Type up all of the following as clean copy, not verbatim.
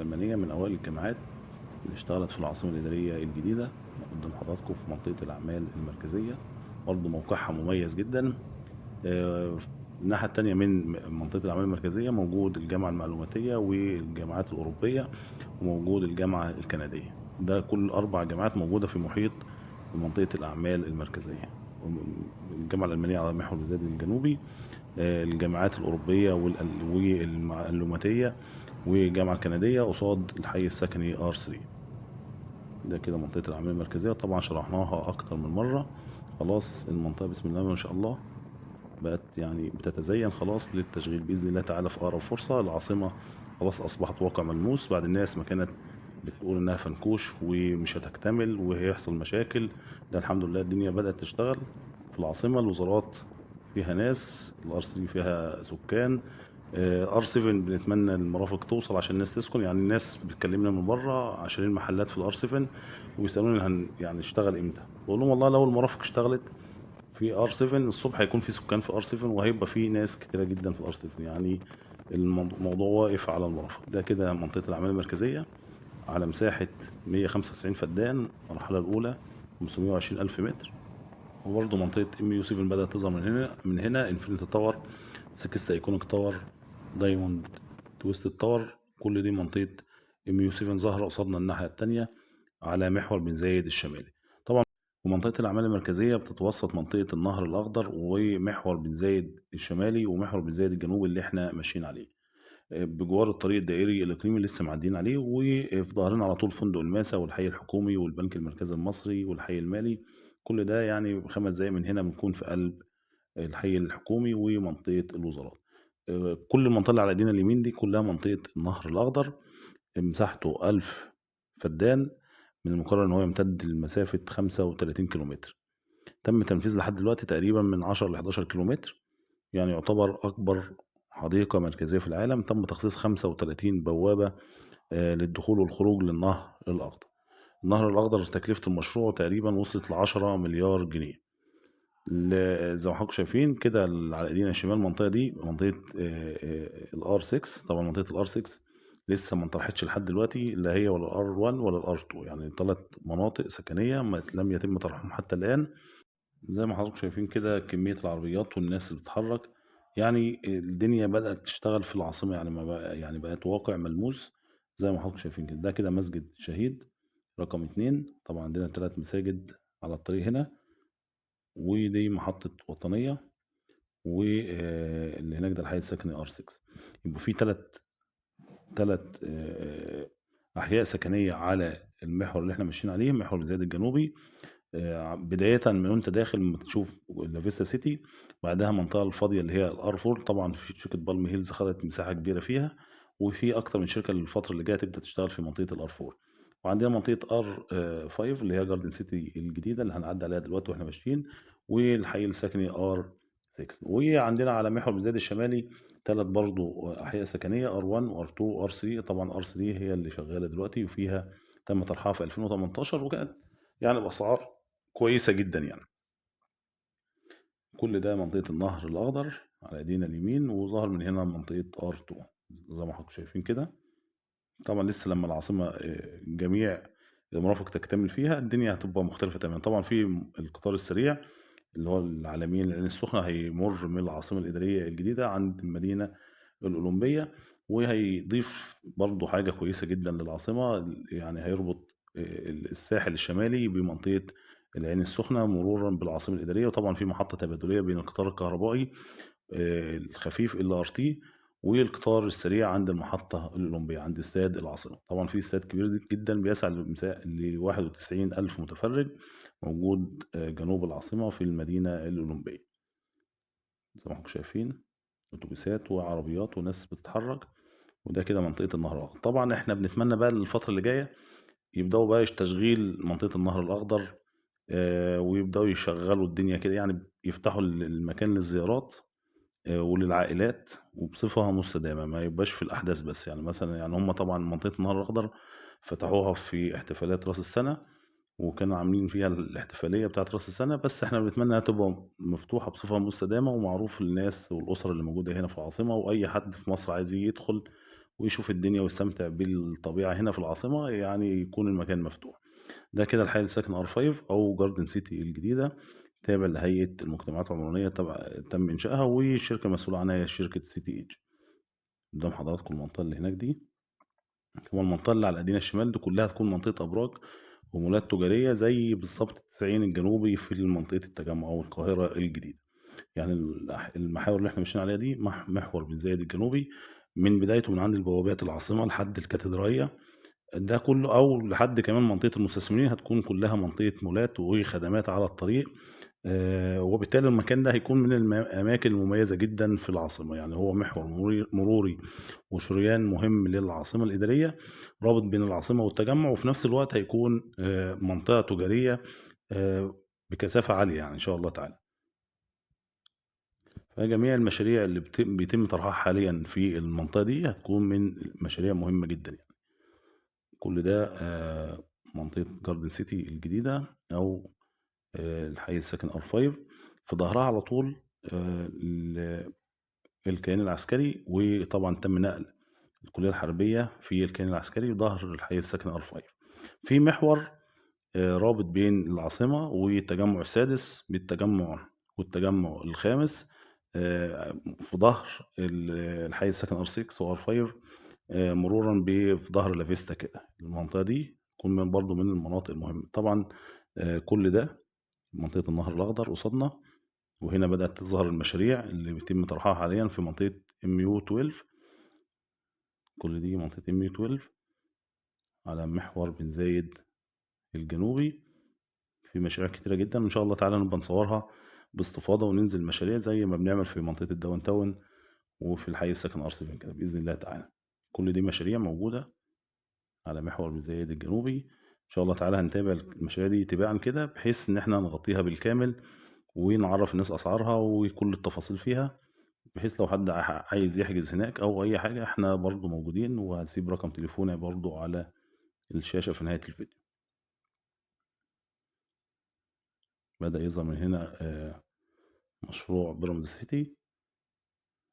العلمانية من أوائل الجامعات اللي اشتغلت في العاصمة الإدارية الجديدة قدام حضراتكم في منطقة الأعمال المركزية. برضه موقعها مميز جدا. في الناحية التانية من منطقة الأعمال المركزية موجود الجامعة المعلوماتية والجامعات الأوروبية، وموجود الجامعة الكندية. ده كل 4 جامعات موجودة في محيط منطقة الأعمال المركزية. الجامعة الألمانية على محور الزاد الجنوبي، الجامعات الأوروبية والمعلوماتية والجامعة الكندية قصاد الحي السكني R3. ده كده منطقة الأعمال المركزية، طبعا شرحناها أكتر من مرة. خلاص المنطقة بسم الله ما شاء الله بقت يعني بتتزين خلاص للتشغيل بإذن الله تعالى في أقرب فرصة. العاصمة خلاص أصبحت واقع ملموس بعد الناس ما كانت بتقول إنها فنكوش ومش هتكتمل وهيحصل مشاكل. ده الحمد لله الدنيا بدأت تشتغل في العاصمة. الوزارات فيها ناس، الار 3 فيها سكان. ار 7 بنتمنى المرافق توصل عشان الناس تسكن. يعني الناس بتكلمنا من بره عشان المحلات في الار 7 وبيسالوني يعني نشتغل امتى. بقول لهم والله لو المرافق اشتغلت في ار 7 الصبح هيكون في سكان في ار 7 وهيبقى في ناس كتيره جدا في ار 7. يعني الموضوع واقف على المرافق. ده كده منطقه الاعمال المركزيه على مساحه 195 فدان المرحله الاولى، 520 الف متر. وبرضه منطقة ام يو 7 بدأت تظهر من هنا انفينيتي تاور، 6 ايكونيك تاور، دايموند، تويستد تاور. كل دي منطقة ام يو 7 ظاهرة قصادنا الناحية التانية على محور بن زايد الشمالي. طبعا ومنطقة الأعمال المركزية بتتوسط منطقة النهر الأخضر ومحور بن زايد الشمالي ومحور بن زايد الجنوبي اللي احنا ماشيين عليه، بجوار الطريق الدائري الإقليمي اللي لسه معديين عليه. وفي ظهرنا على طول فندق الماسا والحي الحكومي والبنك المركزي المصري والحي المالي. كل ده يعني 5 دقايق من هنا بنكون في قلب الحي الحكومي ومنطقة الوزارات. كل المنطقة اللي على ايدينا اليمين دي كلها منطقة النهر الأخضر، مساحته 1000 فدان. من المقرر إن هو يمتد لمسافة 35 كيلومتر. تم تنفيذ لحد دلوقتي تقريبا من 10 ل 11 كيلومتر. يعني يعتبر أكبر حديقة مركزية في العالم. تم تخصيص 35 بوابة للدخول والخروج للنهر الأخضر. النهر الأخضر تكلفة المشروع تقريبا وصلت ل10 مليار جنيه. زي ما حضراتكم شايفين كده على ايدينا الشمال المنطقة دي منطقة الار 6. طبعا منطقة الار 6 لسه ما انطرحتش لحد دلوقتي، لا هي ولا الار 1 ولا الار 2. يعني 3 مناطق سكنية لم يتم طرحهم حتى الآن. زي ما حضراتكم شايفين كده كمية العربيات والناس اللي بتتحرك. يعني الدنيا بدأت تشتغل في العاصمة، يعني ما بقى يعني بقت واقع ملموس. زي ما حضراتكم شايفين كده ده كده مسجد شهيد رقم 2. طبعا عندنا 3 مساجد على الطريق هنا. ودي محطة وطنية، واللي هناك ده الحي السكني ار 6. يبقى في ثلاث أحياء سكنية على المحور اللي احنا ماشيين عليه، محور زايد الجنوبي. بداية من وانت داخل لما تشوف لافيستا سيتي، بعدها المنطقة الفاضية اللي هي الار 4. طبعا في شركة بالم هيلز خدت مساحة كبيرة فيها، وفي أكتر من شركة الفترة اللي جاية تبدأ تشتغل في منطقة الار 4. وعندنا منطقة ار 5 اللي هي جاردن سيتي الجديدة اللي هنعدي عليها دلوقتي واحنا ماشيين، والحي السكني ار 6. وعندنا على محور بن زايد الشمالي 3 برضو أحياء سكنية ار 1 وار 2 وار 3. طبعا ار 3 هي اللي شغالة دلوقتي وفيها تم طرحها في 2018 وكانت يعني بأسعار كويسة جدا يعني. كل ده منطقة النهر الأخضر على ايدينا اليمين، وظهر من هنا منطقة ار 2 زي ما حضراتكم شايفين كده. طبعا لسه لما العاصمة جميع المرافق تكتمل فيها الدنيا هتبقى مختلفة تماما. طبعا في القطار السريع اللي هو العالمين العين السخنة هيمر من العاصمة الإدارية الجديدة عند المدينة الأولمبية، وهيضيف برضو حاجة كويسة جدا للعاصمة. يعني هيربط الساحل الشمالي بمنطقة العين السخنة مرورا بالعاصمة الإدارية. وطبعا في محطة تبادلية بين القطار الكهربائي الخفيف LRT والقطار السريع عند المحطة الأولمبية عند استاد العاصمة. طبعا في استاد كبير جدا بيسع ل 91 ألف متفرج موجود جنوب العاصمة في المدينة الأولمبية. زي ما حضراتكم شايفين أتوبيسات وعربيات وناس بتتحرك. وده كده منطقة النهر الأخضر. طبعا احنا بنتمنى بقى الفترة اللي جاية يبدأوا بقى تشغيل منطقة النهر الأخضر، ويبدأوا يشغلوا الدنيا كده، يعني يفتحوا المكان للزيارات وللعائلات وبصفة مستدامة، ما يبقاش في الأحداث بس. يعني مثلا يعني هم طبعا منطقة النهر الأخضر فتحوها في احتفالات رأس السنة وكانوا عاملين فيها الاحتفالية بتاعت رأس السنة، بس احنا بنتمنى انها تبقى مفتوحة بصفة مستدامة ومعروف للناس والأسر اللي موجودة هنا في العاصمة، وأي حد في مصر عايز يجي يدخل ويشوف الدنيا ويستمتع بالطبيعة هنا في العاصمة، يعني يكون المكان مفتوح. ده كده الحي الساكن R5 أو جاردن سيتي الجديدة، تابع لهيئة المجتمعات العمرانية تم إنشائها، والشركة المسؤولة عنها هي شركة سيتي إيج. قدام حضراتكم المنطقة اللي هناك دي، هو المنطقة اللي على ايدينا الشمال دي كلها هتكون منطقة أبراج ومولات تجارية زي بالظبط التسعين الجنوبي في منطقة التجمع أو القاهرة الجديدة. يعني المحاور اللي احنا ماشيين عليها دي محور بن زايد الجنوبي، من بدايته من عند البوابات العاصمة لحد الكاتدرائية، ده كله أو لحد كمان منطقة المستثمرين، هتكون كلها منطقة مولات وخدمات على الطريق. وبالتالي المكان ده هيكون من الأماكن المميزة جدا في العاصمة، يعني هو محور مروري وشريان مهم للعاصمة الإدارية، رابط بين العاصمة والتجمع، وفي نفس الوقت هيكون منطقة تجارية بكثافة عالية يعني إن شاء الله تعالى. فجميع المشاريع اللي بيتم طرحها حاليا في المنطقة دي هتكون من مشاريع مهمة جدا يعني. كل ده منطقة جاردن سيتي الجديدة أو الحي الساكن R5. في ظهرها على طول الكيان العسكري، وطبعا تم نقل الكلية الحربية في الكيان العسكري ظهر الحي الساكن R5. في محور رابط بين العاصمة والتجمع السادس بالتجمع والتجمع الخامس في ظهر الحي الساكن R6 و R5، مرورا في ظهر لافيستا كده. المنطقة دي تكون برضو من المناطق المهمة طبعا. كل ده منطقة النهر الأخضر قصادنا، وهنا بدأت تظهر المشاريع اللي بيتم طرحها حاليا في منطقة MU12. كل دي منطقة MU12 على محور بن زايد الجنوبي. في مشاريع كتيرة جدا، وإن شاء الله تعالى نبقى نصورها باستفاضة وننزل مشاريع زي ما بنعمل في منطقة الداون تاون وفي الحي الساكن R7 كده بإذن الله تعالى. كل دي مشاريع موجودة على محور بن زايد الجنوبي. إن شاء الله تعالى هنتابع المشاريع دي تباعا كده، بحيث إن احنا نغطيها بالكامل ونعرف الناس أسعارها وكل التفاصيل فيها، بحيث لو حد عايز يحجز هناك أو أي حاجة احنا برضو موجودين، وهسيب رقم تليفوني برضو على الشاشة في نهاية الفيديو. بدأ يظهر من هنا مشروع بيراميدز سيتي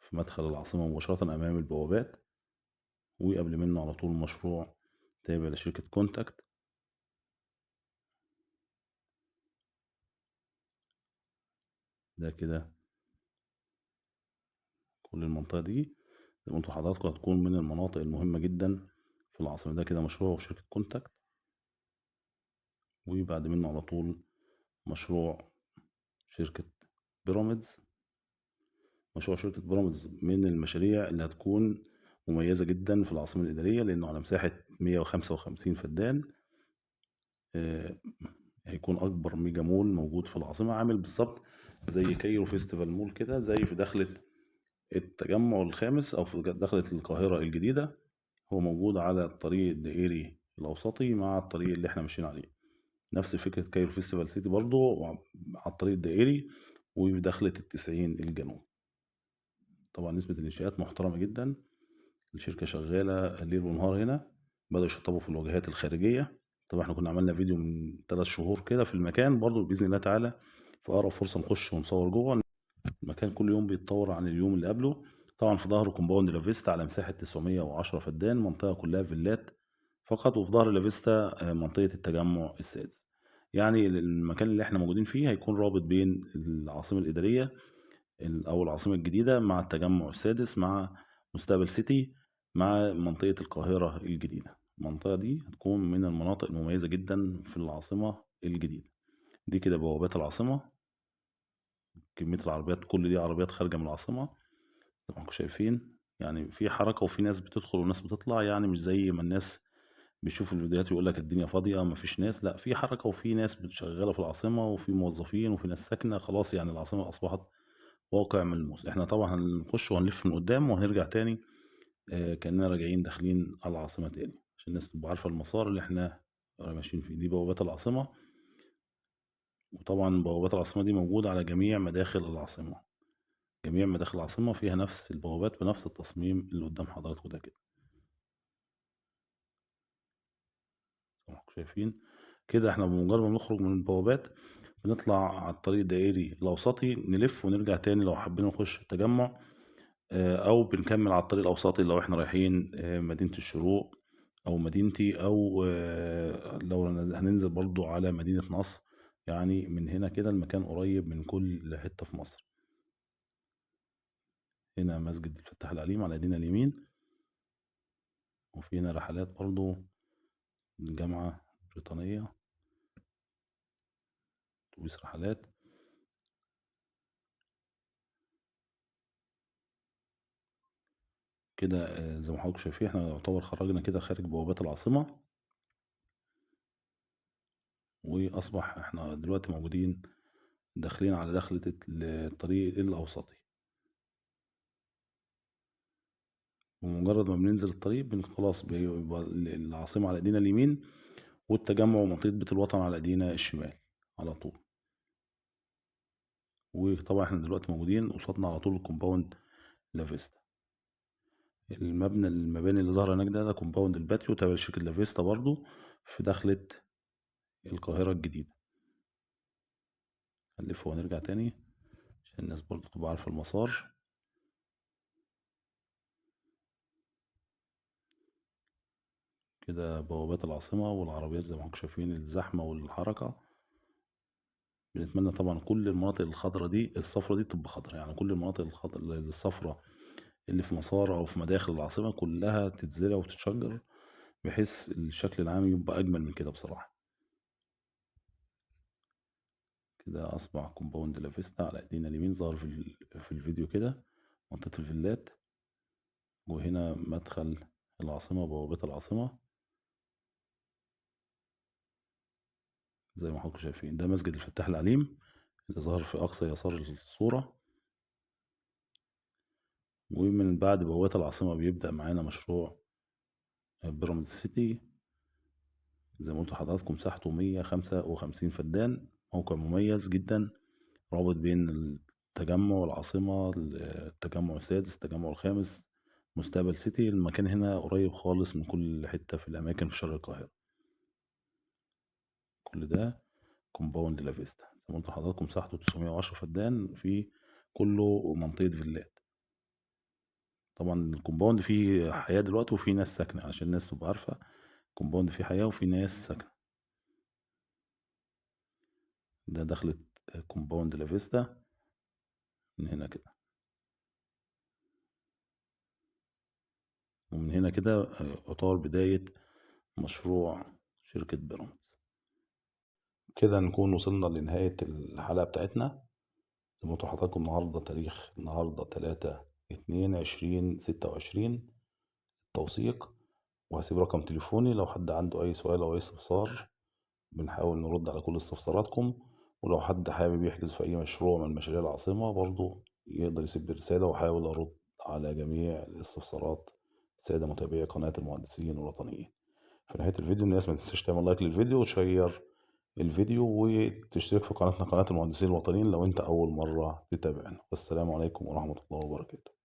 في مدخل العاصمة مباشرة أمام البوابات، وقبل منه على طول مشروع تابع لشركة كونتاكت. ده كده كل المنطقة دي زي ما انتوا حضراتكم هتكون من المناطق المهمة جدا في العاصمة. ده كده مشروع شركة كونتاكت، وبعد منه على طول مشروع شركة بيراميدز. مشروع شركة بيراميدز من المشاريع اللي هتكون مميزة جدا في العاصمة الإدارية، لأنه على مساحة 155 فدان. آه، هيكون أكبر ميجا مول موجود في العاصمة، عامل بالظبط زي كايرو فيستيفال مول كده، زي في دخلة التجمع الخامس أو في دخلة القاهرة الجديدة. هو موجود على الطريق الدائري الأوسطي مع الطريق اللي احنا ماشيين عليه، نفس فكرة كايرو فيستيفال سيتي برضو على الطريق الدائري وبدخلة التسعين الجنوب. طبعا نسبة الإنشاءات محترمة جدا، الشركة شغالة ليل ونهار هنا. بدأوا يشطبوا في الواجهات الخارجية. طبعا احنا كنا عملنا فيديو من 3 شهور كده في المكان، برضو بإذن الله تعالى في أقرب فرصة نخش ونصور جوه. المكان كل يوم بيتطور عن اليوم اللي قبله. طبعا في ظهره كومباوند لافيستا على مساحة 910 فدان، منطقة كلها فيلات فقط. وفي ظهر لافيستا منطقة التجمع السادس. يعني المكان اللي احنا موجودين فيه هيكون رابط بين العاصمة الإدارية أو العاصمة الجديدة مع التجمع السادس مع مستقبل سيتي مع منطقة القاهرة الجديدة. المنطقة دي هتكون من المناطق المميزة جدا في العاصمة الجديدة. دي كده بوابات العاصمة، كمية العربيات كل دي عربيات خارجة من العاصمة زي ما انتم شايفين. يعني في حركة وفي ناس بتدخل وناس بتطلع، يعني مش زي ما الناس بيشوفوا الفيديوهات يقول لك الدنيا فاضية مفيش ناس. لا، في حركة وفي ناس بتشغلة في العاصمة وفي موظفين وفي ناس ساكنة خلاص. يعني العاصمة أصبحت واقع ملموس. احنا طبعا هنخش وهنلف من قدام وهنرجع تاني كأننا راجعين داخلين على العاصمة تاني، عشان الناس تبقى عارفة المسار اللي احنا ماشيين فيه. دي بوابات العاصمة، وطبعا بوابات العاصمة دي موجودة على جميع مداخل العاصمة. جميع مداخل العاصمة فيها نفس البوابات بنفس التصميم اللي قدام حضراتكم ده كده. زي ما انتم شايفين كده، احنا بمجرد ما نخرج من البوابات بنطلع على الطريق الدائري الأوسطي، نلف ونرجع تاني لو حبينا نخش التجمع. أو بنكمل على الطريق الأوسطي لو احنا رايحين مدينة الشروق أو مدينتي، أو لو هننزل برضو على مدينة نصر. يعني من هنا كده المكان قريب من كل حتة في مصر. هنا مسجد الفتاح العليم على ايدينا اليمين، وفي هنا رحلات برضو من الجامعة البريطانية، أتوبيس رحلات. كده زي ما حضرتك شايفين احنا يعتبر خرجنا كده خارج بوابات العاصمة، وأصبح احنا دلوقتي موجودين داخلين على دخلة الطريق الأوسطي. ومجرد ما بننزل الطريق خلاص بيبقى العاصمة على ايدينا اليمين، والتجمع ومنطقة بيت الوطن على ايدينا الشمال على طول. وطبعا احنا دلوقتي موجودين قصادنا على طول الكومباوند لافيستا. المباني اللي ظاهرة هناك ده كومباوند الباتيو تبع شركة لافيستا برضو، في دخلة القاهرة الجديدة. هنلف ونرجع تاني عشان الناس برضو تبقى عارفة المسار. كده بوابات العاصمة والعربيات زي ما انتم شايفين الزحمة والحركة. بنتمنى طبعا كل المناطق الخضراء دي الصفرة دي تبقى خضراء، يعني كل المناطق الصفراء اللي في مسار أو في مداخل العاصمة كلها تتزرع وتتشجر، بحيث الشكل العام يبقى أجمل من كده بصراحة. كده أصبح كومباوند لافيستا على إيدينا اليمين ظهر في الفيديو كده، منطقة الفيلات. وهنا مدخل العاصمة بوابة العاصمة زي ما حضراتكم شايفين. ده مسجد الفتاح العليم اللي ظهر في أقصى يسار الصورة. ومن بعد بوابة العاصمة بيبدأ معانا مشروع بيراميد سيتي. زي ما قلت لحضراتكم مساحته 155 فدان، موقع مميز جدا رابط بين التجمع العاصمة، التجمع السادس، التجمع الخامس، مستقبل سيتي. المكان هنا قريب خالص من كل حتة في الأماكن في شرق القاهرة. كل ده كومباوند لافيستا زي ما قلت لحضراتكم مساحته 910 فدان، في كله منطقة فيلات. طبعا الكومباوند فيه حياة دلوقتي وفيه ناس ساكنة، عشان الناس تبقى عارفة الكومباوند فيه حياة وفيه ناس ساكنة. ده دخلت كومباوند لافيستا من هنا كده. ومن هنا كده يعتبر بداية مشروع شركة بيراميدز. كده نكون وصلنا لنهاية الحلقة بتاعتنا. زي ما قلت لحضراتكم النهاردة 3/2/2026 توثيق. وهسيب رقم تليفوني لو حد عنده أي سؤال أو أي استفسار، بنحاول نرد على كل استفساراتكم. ولو حد حابب يحجز في أي مشروع من مشاريع العاصمة برضو يقدر يسيب لي رسالة، وأحاول أرد على جميع الاستفسارات السادة متابعي قناة المهندسين الوطنيين. في نهاية الفيديو الناس ما تنساش تعمل لايك للفيديو وتشير الفيديو وتشترك في قناتنا قناة المهندسين الوطنيين لو انت أول مرة تتابعنا. والسلام عليكم ورحمة الله وبركاته.